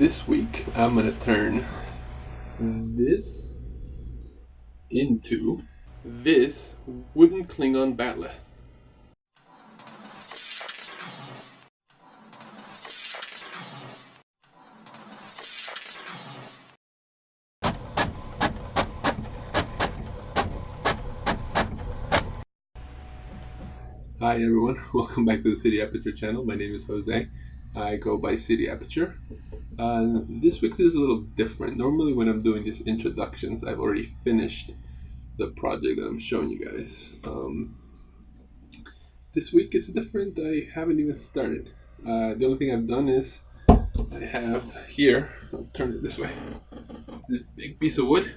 This week, I'm going to turn this into this wooden Klingon Bat'leth. Hi everyone, welcome back to the City Aperture channel. My name is Jose. I go by City Aperture. This week's is a little different. Normally when I'm doing these introductions, I've already finished the project that I'm showing you guys. This week is different. I haven't even started. The only thing I've done is I have here, I'll turn it this way, this big piece of wood.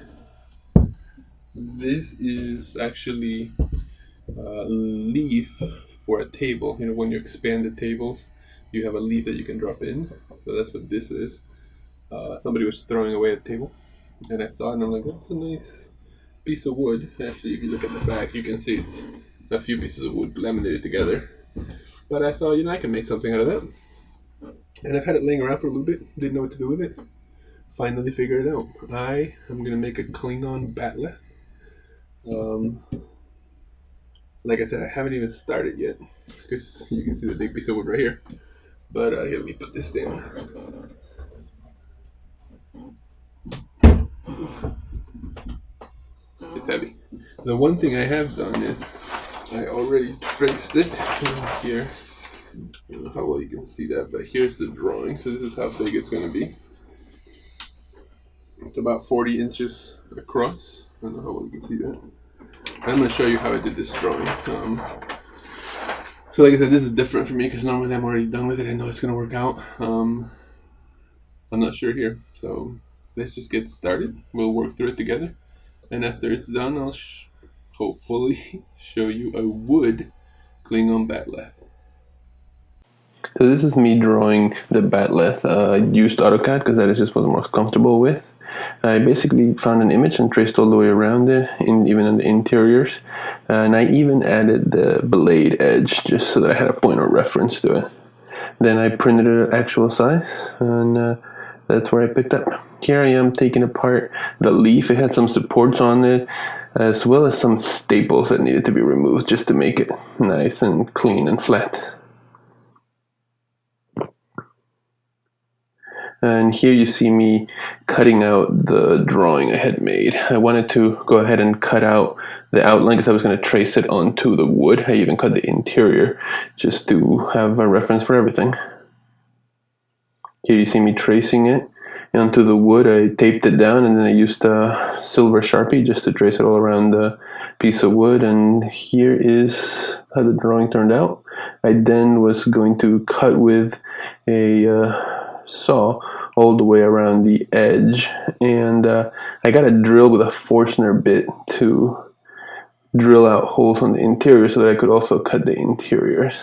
This is actually a leaf for a table. You know, when you expand the table, you have a leaf that you can drop in. So that's what this is. Somebody was throwing away a table, and I saw it, and I'm like, that's a nice piece of wood. Actually, if you look at the back, you can see it's a few pieces of wood laminated together. But I thought, you know, I can make something out of that. And I've had it laying around for a little bit, didn't know what to do with it. Finally figured it out. I am going to make a Klingon Bat'leth. Like I said, I haven't even started yet, because you can see the big piece of wood right here. But here, let me put this down. It's heavy. The one thing I have done is I already traced it here. I don't know how well you can see that, but here's the drawing. So this is how big it's going to be. It's about 40 inches across. I don't know how well you can see that. I'm going to show you how I did this drawing. So like I said, this is different for me because normally I'm already done with it. I know it's going to work out. I'm not sure here. So let's just get started. We'll work through it together. And after it's done, I'll hopefully show you a wood Klingon Bat'leth. So this is me drawing the Bat'leth. I used AutoCAD because that is just what I'm most comfortable with. I basically found an image and traced all the way around it, even in the interiors. And I even added the blade edge just so that I had a point of reference to it. Then I printed it at actual size, and that's where I picked up. Here I am taking apart the leaf. It had some supports on it, as well as some staples that needed to be removed just to make it nice and clean and flat. And here you see me cutting out the drawing I had made. I wanted to go ahead and cut out the outline because I was going to trace it onto the wood. I even cut the interior just to have a reference for everything. Here you see me tracing it onto the wood. I taped it down, and then I used a silver Sharpie just to trace it all around the piece of wood. And here is how the drawing turned out. I then was going to cut with a saw all the way around the edge, and I got a drill with a Forstner bit to drill out holes on the interior so that I could also cut the interiors.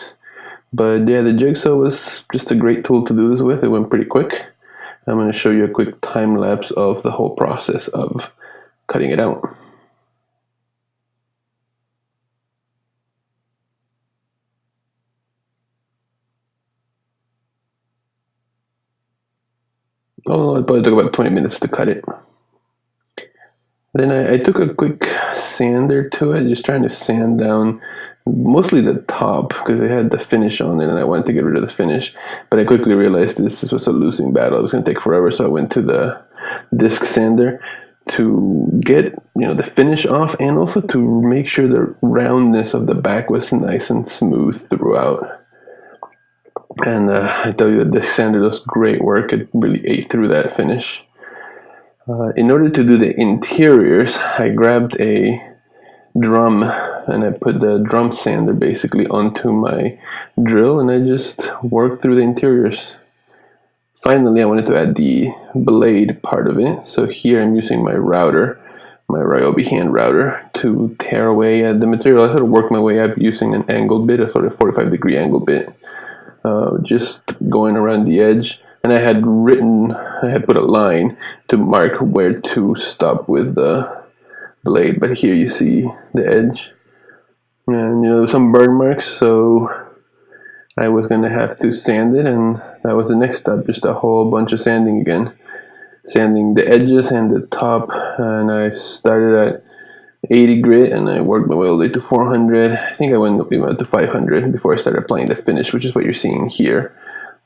But yeah, the jigsaw was just a great tool to do this with. It went pretty quick. I'm going to show you a quick time lapse of the whole process of cutting it out. Oh, it probably took about 20 minutes to cut it. Then I took a quick sander to it, just trying to sand down mostly the top because it had the finish on it, and I wanted to get rid of the finish. But I quickly realized this was a losing battle. It was going to take forever, so I went to the disc sander to get, you know, the finish off, and also to make sure the roundness of the back was nice and smooth throughout. And I tell you that the sander does great work. It really ate through that finish. In order to do the interiors, I grabbed a drum and I put the drum sander basically onto my drill, and I just worked through the interiors. Finally, I wanted to add the blade part of it. So here I'm using my router, my Ryobi hand router, to tear away at the material. I sort of worked my way up using an angle bit, a sort of 45-degree angle bit, just going around the edge. And I had put a line to mark where to stop with the blade. But here you see the edge, and you know, some burn marks. So I was going to have to sand it, and that was the next step, just a whole bunch of sanding again. Sanding the edges and the top, and I started at 80 grit and I worked my way all the way to 400. I think I went up even to 500 before I started applying the finish, which is what you're seeing here.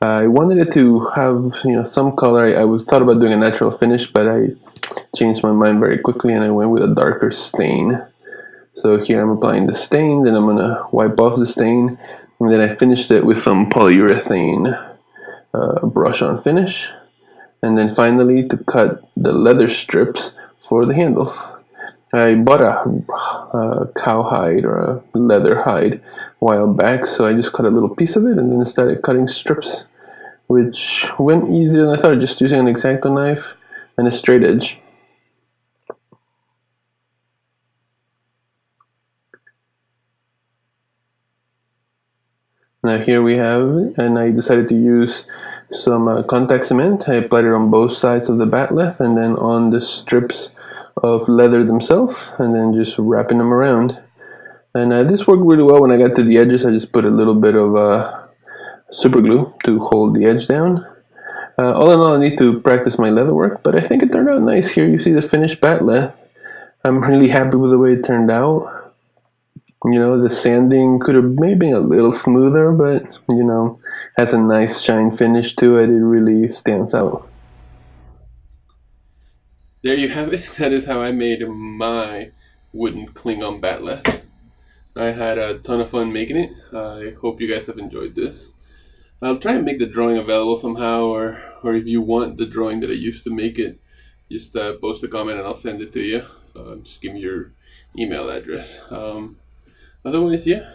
I wanted it to have some color. I was thought about doing a natural finish, but I changed my mind very quickly and I went with a darker stain. So here I'm applying the stain, then I'm gonna wipe off the stain, and then I finished it with some polyurethane brush on finish. And then finally to cut the leather strips for the handles. I bought a cowhide or a leather hide a while back, so I just cut a little piece of it and then started cutting strips, which went easier than I thought, just using an X-Acto knife and a straight edge. Now here we have it, and I decided to use some contact cement. I applied it on both sides of the Bat'leth and then on the strips of leather themselves, and then just wrapping them around. And this worked really well. When I got to the edges, I just put a little bit of super glue to hold the edge down. All in all, I need to practice my leather work, but I think it turned out nice. Here you see the finished Bat'leth. I'm really happy with the way it turned out. The sanding could have maybe been a little smoother, but, has a nice shine finish to it. It really stands out. There you have it. That is how I made my wooden Klingon Bat'leth. I had a ton of fun making it. I hope you guys have enjoyed this. I'll try and make the drawing available somehow, or if you want the drawing that I used to make it, just post a comment and I'll send it to you. Just give me your email address. Otherwise, yeah,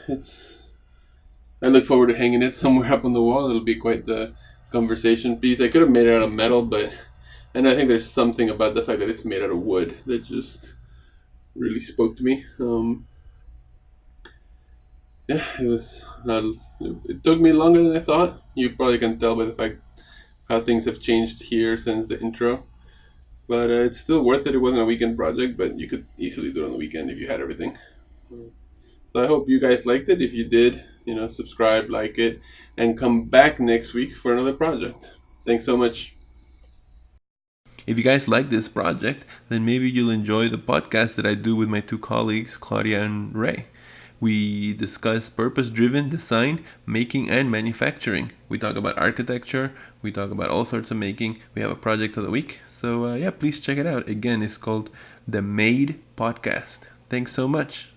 I look forward to hanging it somewhere up on the wall. It'll be quite the conversation piece. I could have made it out of metal, and I think there's something about the fact that it's made out of wood that just really spoke to me. Yeah, it was not. It took me longer than I thought. You probably can tell by the fact how things have changed here since the intro. But it's still worth it. It wasn't a weekend project, but you could easily do it on the weekend if you had everything. So I hope you guys liked it. If you did, subscribe, like it, and come back next week for another project. Thanks so much. If you guys like this project, then maybe you'll enjoy the podcast that I do with my two colleagues, Claudia and Ray. We discuss purpose-driven design, making, and manufacturing. We talk about architecture. We talk about all sorts of making. We have a project of the week. So yeah, please check it out. Again, it's called The Made Podcast. Thanks so much.